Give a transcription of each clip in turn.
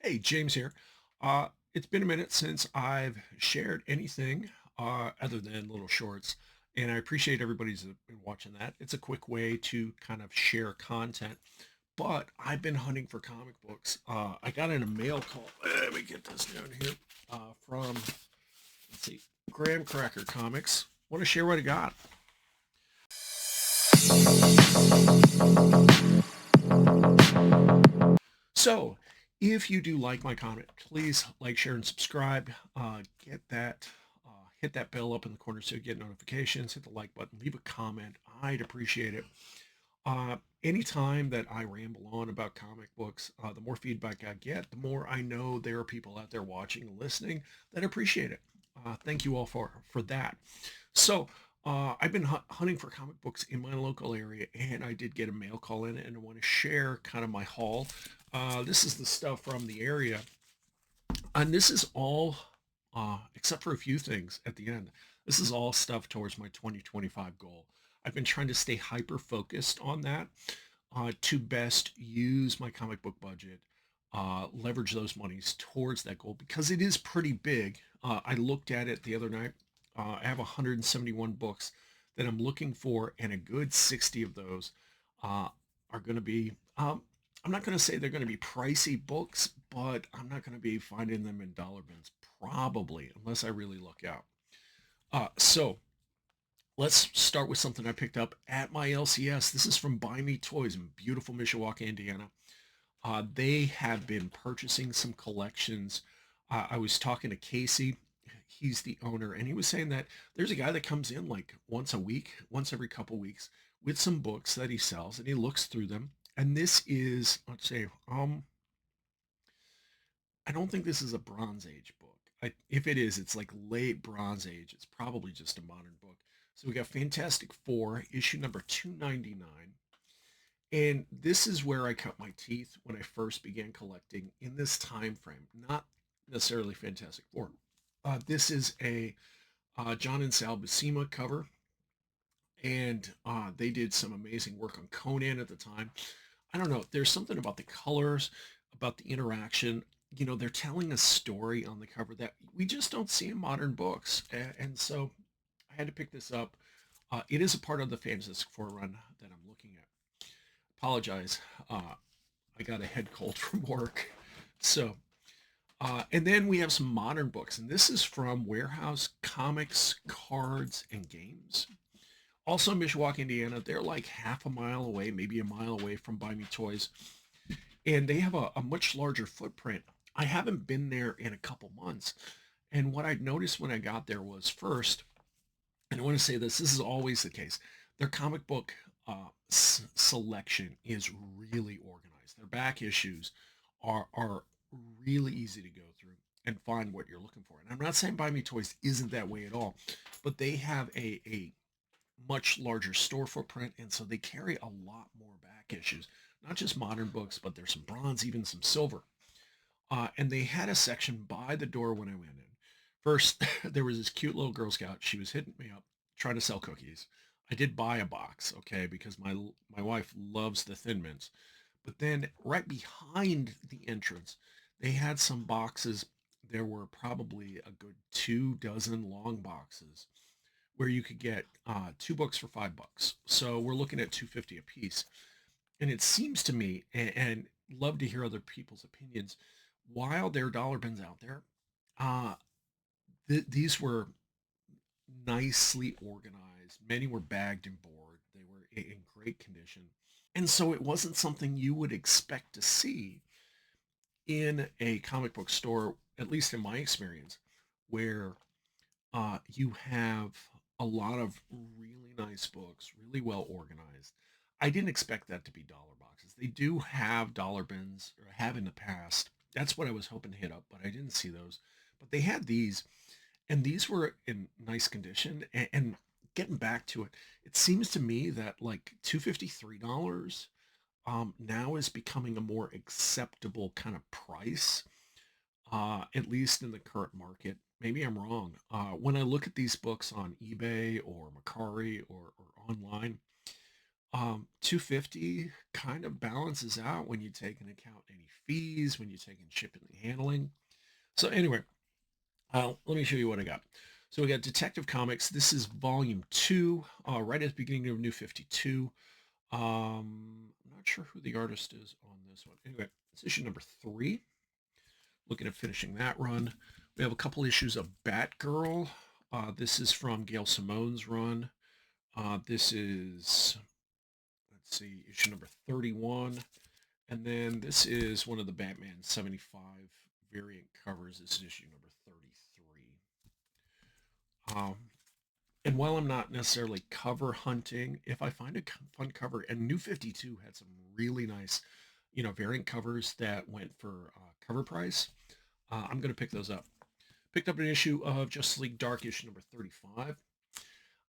Hey, James here. It's been a minute since I've shared anything other than little shorts, and I appreciate everybody's been watching that. It's a quick way to kind of share content, but I've been hunting for comic books. I got in a mail call. Let me get this down here from, let's see, Graham Cracker Comics. Want to share what I got. So, if you do like my content, please like, share, and subscribe. Get that, hit that bell up in the corner so you get notifications. Hit the like button. Leave a comment. I'd appreciate it. Anytime that I ramble on about comic books, the more feedback I get, the more I know there are people out there watching and listening that appreciate it. Thank you all for that. So I've been hunting for comic books in my local area, and I did get a mail call in, and I want to share kind of my haul. This is the stuff from the area, and this is all, except for a few things at the end. This is all stuff towards my 2025 goal. I've been trying to stay hyper focused on that to best use my comic book budget, leverage those monies towards that goal because it is pretty big. I looked at it the other night. I have 171 books that I'm looking for, and a good 60 of those uh, are going to be. I'm not going to say they're going to be pricey books, but I'm not going to be finding them in dollar bins probably unless I really look out. So let's start with something I picked up at my LCS. This is from Buy Me Toys in beautiful Mishwaka, Indiana. They have been purchasing some collections. I was talking to Casey. He's the owner, and he was saying that there's a guy that comes in like once a week, once every couple weeks, with some books that he sells, and he looks through them. And this is, let's say, I don't think this is a Bronze Age book. If it is, it's like late Bronze Age. It's probably just a modern book. So we got Fantastic Four, issue number 299. And this is where I cut my teeth when I first began collecting in this time frame, not necessarily Fantastic Four. This is a John and Sal Buscema cover, and they did some amazing work on Conan at the time. I don't know. There's something about the colors, about the interaction. They're telling a story on the cover that we just don't see in modern books, and so I had to pick this up. It is a part of the Fantastic Four run that I'm looking at. Apologize. I got a head cold from work. So, and then we have some modern books, and this is from Warehouse Comics, Cards, and Games. Also in Mishwaka, Indiana. They're like half a mile away, maybe a mile away from Buy Me Toys, and they have a much larger footprint. I haven't been there in a couple months, and what I noticed when I got there was first, and I want to say this is always the case. Their comic book selection is really organized. Their back issues are really easy to go through and find what you're looking for. And I'm not saying Buy Me Toys isn't that way at all, but they have a much larger store footprint, and so they carry a lot more back issues. Not just modern books, but there's some bronze, even some silver. And they had a section by the door when I went in. First, there was this cute little Girl Scout. She was hitting me up, trying to sell cookies. I did buy a box, okay, because my wife loves the Thin Mints. But then right behind the entrance, they had some boxes. There were probably a good 2 dozen long boxes where you could get two books for $5. So we're looking at 250 a piece. And it seems to me, and love to hear other people's opinions, while there are dollar bins out there, uh, these were nicely organized. Many were bagged and board. They were in great condition. And so it wasn't something you would expect to see in a comic book store, at least in my experience, where you have a lot of really nice books, really well organized. I didn't expect that to be dollar boxes. They do have dollar bins, or have in the past. That's what I was hoping to hit up, but I didn't see those. But they had these, and these were in nice condition. And getting back to it, it seems to me that like $253 now is becoming a more acceptable kind of price, at least in the current market. Maybe I'm wrong. When I look at these books on eBay or Macari or online, $250 kind of balances out when you take into account any fees, when you take in shipping and handling. So anyway, let me show you what I got. So we got Detective Comics. This is volume 2, right at the beginning of New 52. I'm not sure who the artist is on this one. Anyway, it's issue number 3. Looking at finishing that run. We have a couple issues of Batgirl. This is from Gail Simone's run. This is, let's see, issue number 31. And then this is one of the Batman 75 variant covers. This is issue number 33. And while I'm not necessarily cover hunting, if I find a fun cover, and New 52 had some really nice, variant covers that went for cover price, I'm going to pick those up. Picked up an issue of Justice League Dark, issue number 35.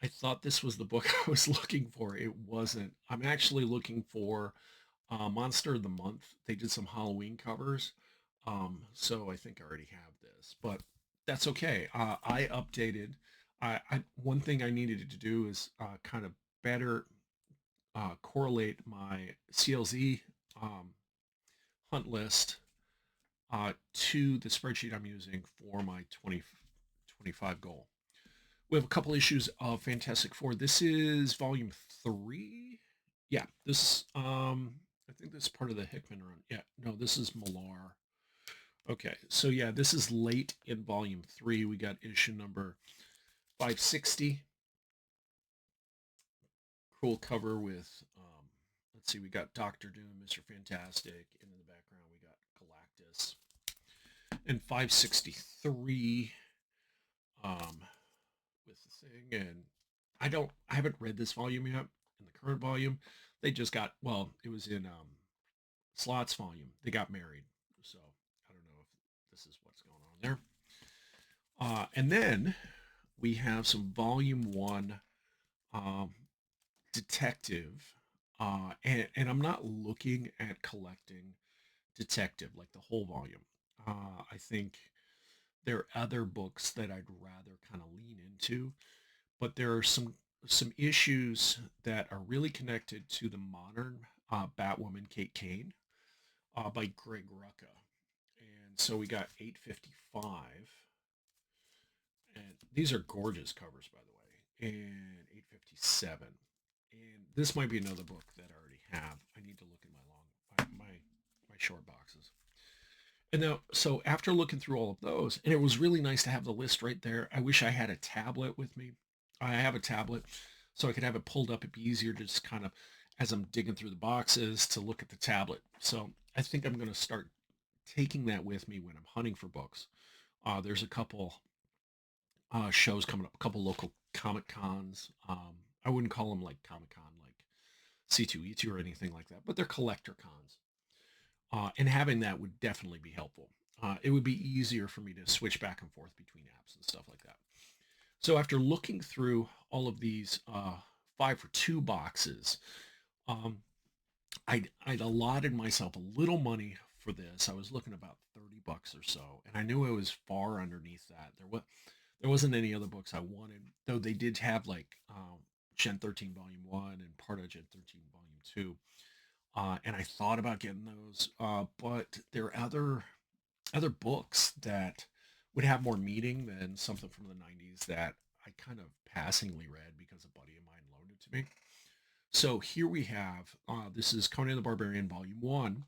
I thought this was the book I was looking for. It wasn't. I'm actually looking for Monster of the Month. They did some Halloween covers. So I think I already have this, but that's okay. I updated. One thing I needed to do is kind of better correlate my CLZ hunt list to the spreadsheet I'm using for my 2025 goal. We have a couple issues of Fantastic Four. This is volume 3. Yeah, this I think this is part of the Hickman run. Yeah, no, this is Millar. Okay, so yeah, this is late in volume 3. We got issue number 560. Cool cover with let's see, we got Doctor Doom, Mr. Fantastic, and in the background we got Galactus. And 563 with the thing, and I haven't read this volume yet. In the current volume, they just got, well, it was in Slot's volume. They got married, so I don't know if this is what's going on there. And then we have some volume 1 detective, and I'm not looking at collecting detective like the whole volume. I think there are other books that I'd rather kind of lean into, but there are some issues that are really connected to the modern Batwoman Kate Kane by Greg Rucka. And so we got 855, and these are gorgeous covers, by the way, and 857. And this might be another book that I already have. I need to look in my short boxes. And now, so after looking through all of those, and it was really nice to have the list right there. I wish I had a tablet with me. I have a tablet, so I could have it pulled up. It'd be easier to just kind of, as I'm digging through the boxes, to look at the tablet. So I think I'm going to start taking that with me when I'm hunting for books. There's a couple shows coming up, a couple local Comic Cons. I wouldn't call them like Comic Con, like C2E2 or anything like that, but they're collector cons. And having that would definitely be helpful. It would be easier for me to switch back and forth between apps and stuff like that. So after looking through all of these 5 for 2 boxes, I'd allotted myself a little money for this. I was looking about $30 or so, and I knew I was far underneath that. There wasn't any other books I wanted, though they did have like Gen 13 Volume 1 and part of Gen 13 Volume 2. And I thought about getting those, but there are other books that would have more meaning than something from the 90s that I kind of passingly read because a buddy of mine loaned it to me. So here we have, this is Conan the Barbarian Volume 1.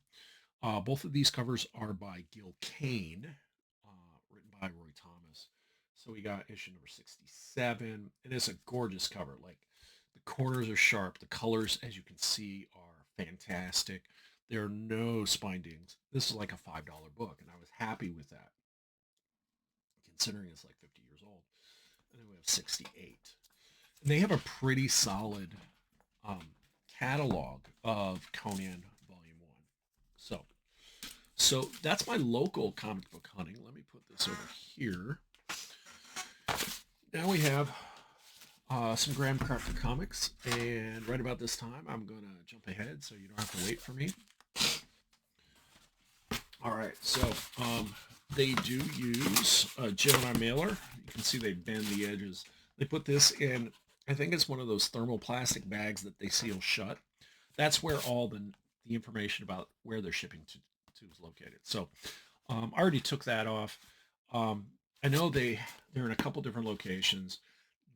Both of these covers are by Gil Kane, written by Roy Thomas. So we got issue number 67, and it's a gorgeous cover. Like, the corners are sharp. The colors, as you can see, are fantastic. There are no spine dings. This is like a $5 book, and I was happy with that, considering it's like 50 years old. And then we have 68. And they have a pretty solid catalog of Conan Volume 1. So that's my local comic book hunting. Let me put this over here. Now we have some Graham Crafter comics, and right about this time, I'm going to jump ahead so you don't have to wait for me. All right, so they do use a Gemini mailer. You can see they bend the edges. They put this in I think it's one of those thermoplastic bags that they seal shut. That's where all the information about where they're shipping to is located. So I already took that off. Um, I know they're in a couple different locations.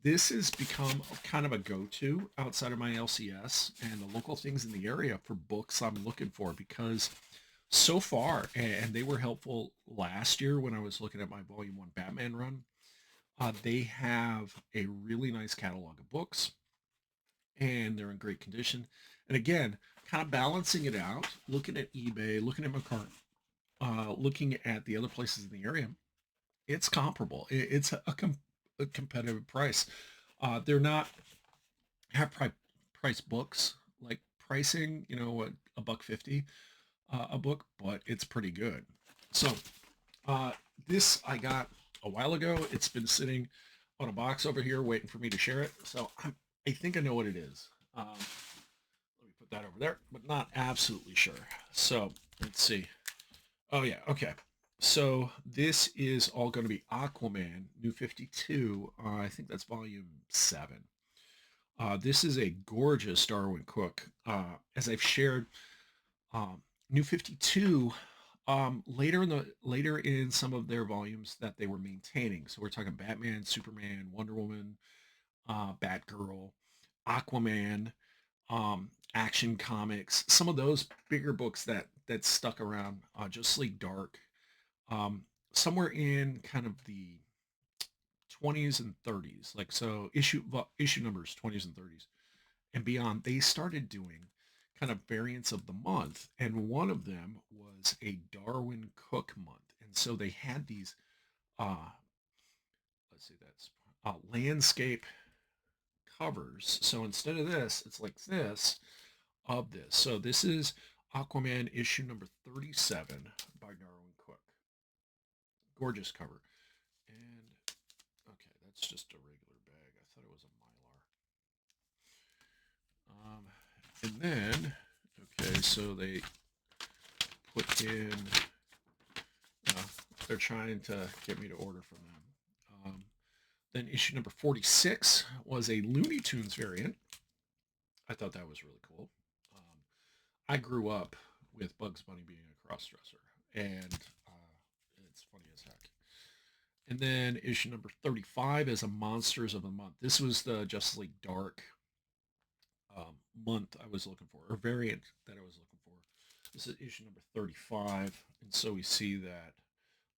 This has become kind of a go-to outside of my LCS and the local things in the area for books I'm looking for because so far, and they were helpful last year when I was looking at my Volume 1 Batman run. They have a really nice catalog of books and they're in great condition. And again, kind of balancing it out, looking at eBay, looking at McCart, looking at the other places in the area, it's comparable. It's a competitive price. They're not have price books like pricing, a buck 50 a book, but it's pretty good. So uh, this I got a while ago. It's been sitting on a box over here waiting for me to share it. So I think I know what it is. Let me put that over there, but not absolutely sure. So let's see. Oh yeah, okay. So this is all going to be Aquaman New 52. I think that's volume 7. This is a gorgeous Darwin Cook. As I've shared, New 52 later in some of their volumes that they were maintaining. So we're talking Batman, Superman, Wonder Woman, Batgirl, Aquaman, Action Comics, some of those bigger books that stuck around, Justice League Dark, um, somewhere in kind of the 20s and 30s, like so issue numbers 20s and 30s and beyond. They started doing kind of variants of the month, and one of them was a Darwin Cook month, and so they had these uh, let's see, that's landscape covers. So instead of this, it's like this of this. So this is Aquaman issue number 37 by Darwin Cook. Gorgeous cover. And okay, that's just a regular bag. I thought it was a Mylar. And then, okay, so they put in, uh, they're trying to get me to order from them. Then issue number 46 was a Looney Tunes variant. I thought that was really cool. Um, I grew up with Bugs Bunny being a crossdresser, and it's funny as heck. And then issue number 35 is a Monsters of the Month. This was the Justice League Dark month I was looking for, or variant that I was looking for. This is issue number 35, and so we see that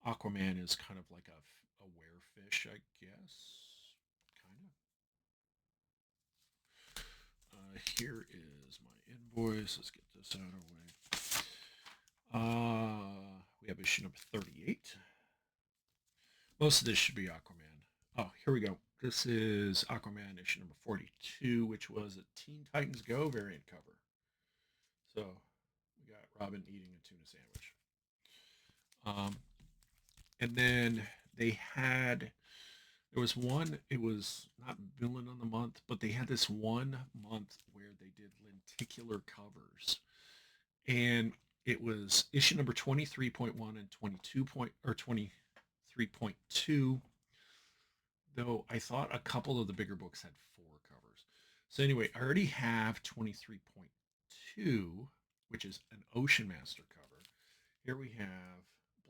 Aquaman is kind of like a werefish, I guess. Kind of. Here is my invoice. Let's get this out of the way. We have issue number 38. Most of this should be Aquaman. Oh, here we go. This is Aquaman issue number 42, which was a Teen Titans Go variant cover. So we got Robin eating a tuna sandwich. Um, and then they had, there was one, it was not Villain of the Month, but they had this one month where they did lenticular covers. And it was issue number 23.1 and 22 point, or 23.2, though I thought a couple of the bigger books had 4 covers. So anyway, I already have 23.2, which is an Ocean Master cover. Here we have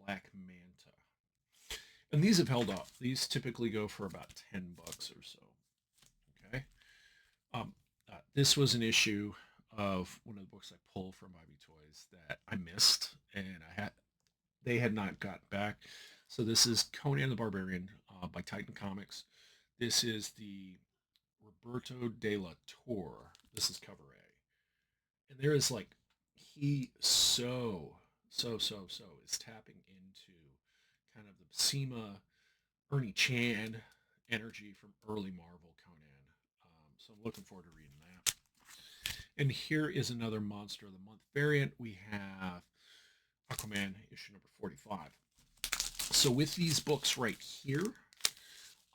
Black Manta. And these have held up. These typically go for about $10 or so. Okay. This was an issue of one of the books I pulled from Ivy Toys that I missed, and they had not got back. So this is Conan the Barbarian by Titan Comics. This is the Roberto de la Torre. This is cover A. And there is like, he so is tapping into kind of the Seema, Ernie Chan energy from early Marvel Conan. So I'm looking forward to reading that. And here is another Monster of the Month variant. We have Aquaman issue number 45. So with these books right here,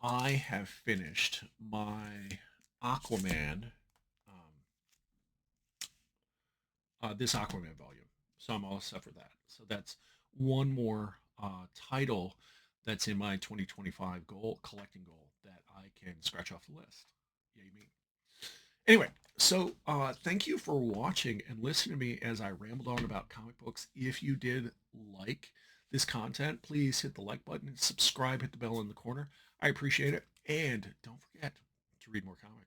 I have finished my Aquaman, this Aquaman volume. So I'm all set for that. So that's one more title that's in my 2025 collecting goal that I can scratch off the list. Yay me. Anyway, so thank you for watching and listening to me as I rambled on about comic books. If you did like this content, please hit the like button and subscribe, hit the bell in the corner. I appreciate it. And don't forget to read more comics.